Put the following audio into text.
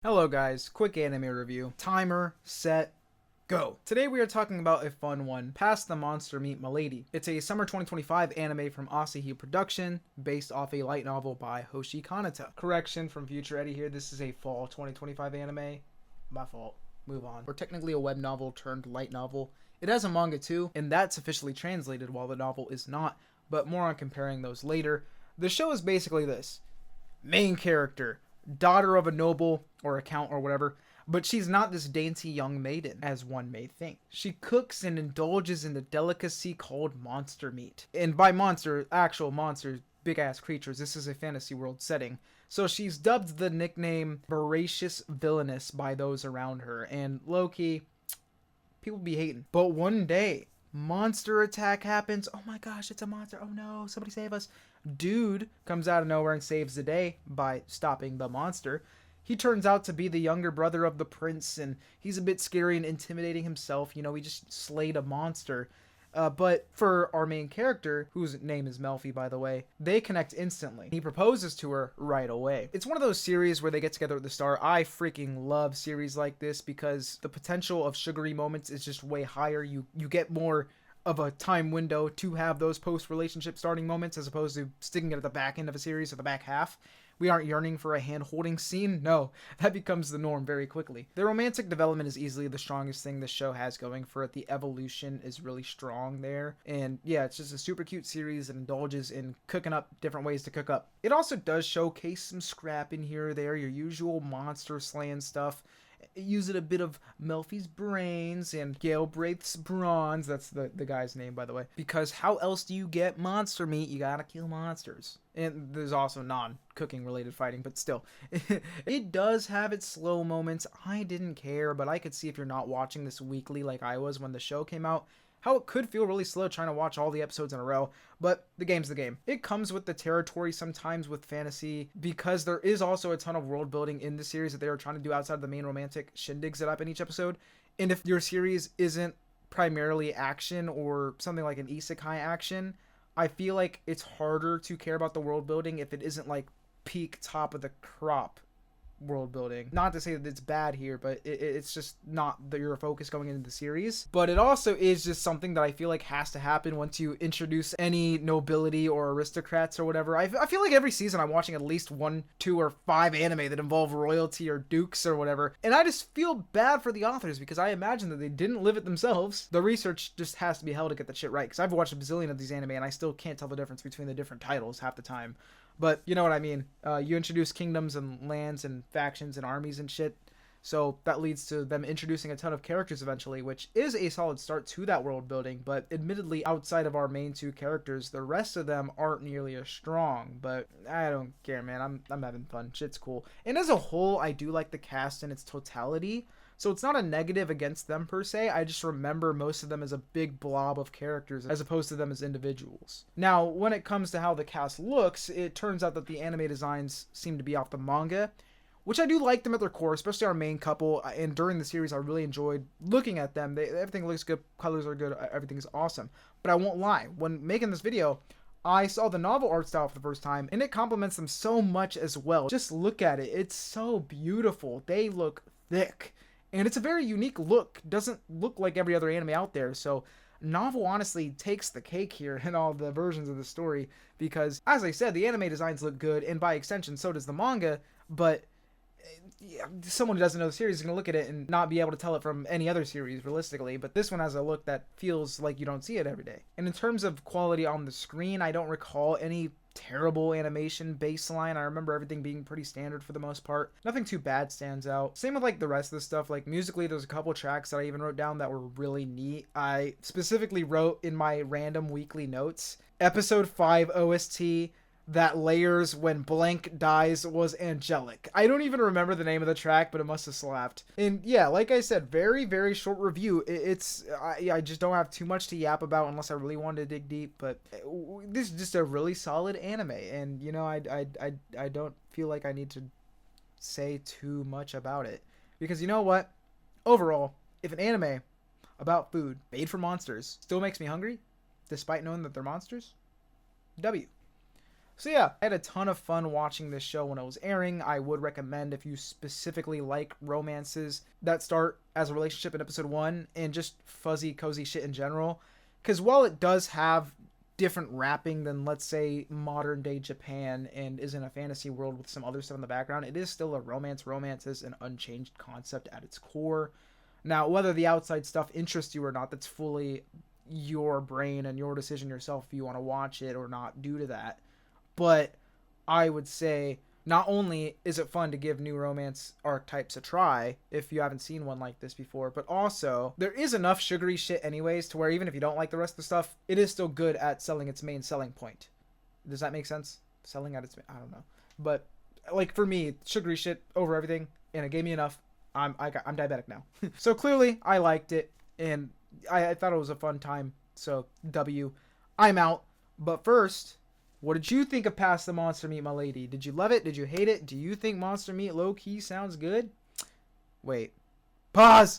Hello guys, quick anime review. Timer, set, go. Today we are talking about a fun one, Past the Monster Meet Milady. It's a summer 2025 anime from Asahi Production, based off a light novel by Hoshi Kanata. Correction from Future Eddie here, this is a fall 2025 anime. My fault. Move on. Or technically a web novel turned light novel. It has a manga too, and that's officially translated while the novel is not, but more on comparing those later. The show is basically this. Main character, daughter of a noble or a count or whatever, but she's not this dainty young maiden as one may think. She cooks and indulges in the delicacy called monster meat. And by monster, actual monsters, big ass creatures. This is a fantasy world setting. So she's dubbed the nickname Voracious Villainous by those around her, and low-key, people be hating. But one day, monster attack happens. Oh my gosh, it's a monster. Oh no, somebody save us. Dude comes out of nowhere and saves the day by stopping the monster. He turns out to be the younger brother of the prince, and he's a bit scary and intimidating himself. You know, he just slayed a monster. But for our main character, whose name is Melfi, by the way, they connect instantly. He proposes to her right away. It's one of those series where they get together at the start. I freaking love series like this because the potential of sugary moments is just way higher. You get more of a time window to have those post-relationship starting moments as opposed to sticking it at the back end of a series or the back half. We aren't yearning for a hand-holding scene. No, that becomes the norm very quickly. The romantic development is easily the strongest thing the show has going for it. The evolution is really strong there. And yeah, it's just a super cute series that indulges in cooking up different ways to cook up. It also does showcase some scrap in here or there, your usual monster slaying stuff. Using a bit of Melfi's brains and Galbraith's bronze. That's the guy's name, by the way. Because how else do you get monster meat? You gotta kill monsters. And there's also non-cooking related fighting, but still. It does have its slow moments. I didn't care, but I could see if you're not watching this weekly like I was when the show came out, how it could feel really slow trying to watch all the episodes in a row, but the game's the game. It comes with the territory sometimes with fantasy, because there is also a ton of world building in the series that they are trying to do outside of the main romantic shindigs that happen each episode. And if your series isn't primarily action or something like an isekai action, I feel like it's harder to care about the world building if it isn't like peak top of the crop world building. Not to say that it's bad here, but it's just not your focus going into the series. But it also is just something that I feel like has to happen once you introduce any nobility or aristocrats or whatever. I feel like every season I'm watching at least 1, 2, or 5 anime that involve royalty or dukes or whatever. And I just feel bad for the authors because I imagine that they didn't live it themselves. The research just has to be held to get that shit right, because I've watched a bazillion of these anime and I still can't tell the difference between the different titles half the time. But you know what I mean. You introduce kingdoms and lands and factions and armies and shit. So that leads to them introducing a ton of characters eventually, which is a solid start to that world building. But admittedly, outside of our main 2 characters, the rest of them aren't nearly as strong. But I don't care, man. I'm having fun. Shit's cool. And as a whole, I do like the cast in its totality. So it's not a negative against them per se. I just remember most of them as a big blob of characters as opposed to them as individuals. Now, when it comes to how the cast looks, it turns out that the anime designs seem to be off the manga, which I do like them at their core, especially our main couple. And during the series, I really enjoyed looking at them. Everything looks good, colors are good, everything is awesome. But I won't lie, when making this video, I saw the novel art style for the first time, and it complements them so much as well. Just look at it. It's so beautiful. They look thick. And it's a very unique look. Doesn't look like every other anime out there. So novel honestly takes the cake here in all the versions of the story. Because, as I said, the anime designs look good. And by extension, so does the manga. But yeah, someone who doesn't know the series is going to look at it and not be able to tell it from any other series realistically. But this one has a look that feels like you don't see it every day. And in terms of quality on the screen, I don't recall any terrible animation baseline. I remember everything being pretty standard for the most part. Nothing too bad stands out. Same with like the rest of the stuff. Like musically, there's a couple tracks that I even wrote down that were really neat. I specifically wrote in my random weekly notes, episode 5 OST that layers when blank dies was angelic. I don't even remember the name of the track, but it must have slapped. And yeah, like I said, very, very short review. I just don't have too much to yap about unless I really wanted to dig deep, but this is just a really solid anime. And you know, I don't feel like I need to say too much about it, because you know what? Overall, if an anime about food made for monsters still makes me hungry, despite knowing that they're monsters, W. So yeah, I had a ton of fun watching this show when it was airing. I would recommend if you specifically like romances that start as a relationship in episode 1 and just fuzzy, cozy shit in general. Because while it does have different wrapping than, let's say, modern day Japan and is in a fantasy world with some other stuff in the background, it is still a romance. Romance is an unchanged concept at its core. Now, whether the outside stuff interests you or not, that's fully your brain and your decision yourself if you want to watch it or not due to that. But I would say not only is it fun to give new romance archetypes a try if you haven't seen one like this before, but also there is enough sugary shit anyways to where even if you don't like the rest of the stuff, it is still good at selling its main selling point. Does that make sense? Selling at its, I don't know. But like for me, sugary shit over everything, and it gave me enough. I'm diabetic now. So clearly I liked it, and I thought it was a fun time. So W, I'm out. But first, what did you think of Pass the Monster Meat, my lady? Did you love it? Did you hate it? Do you think Monster Meat low-key sounds good? Wait. Pause!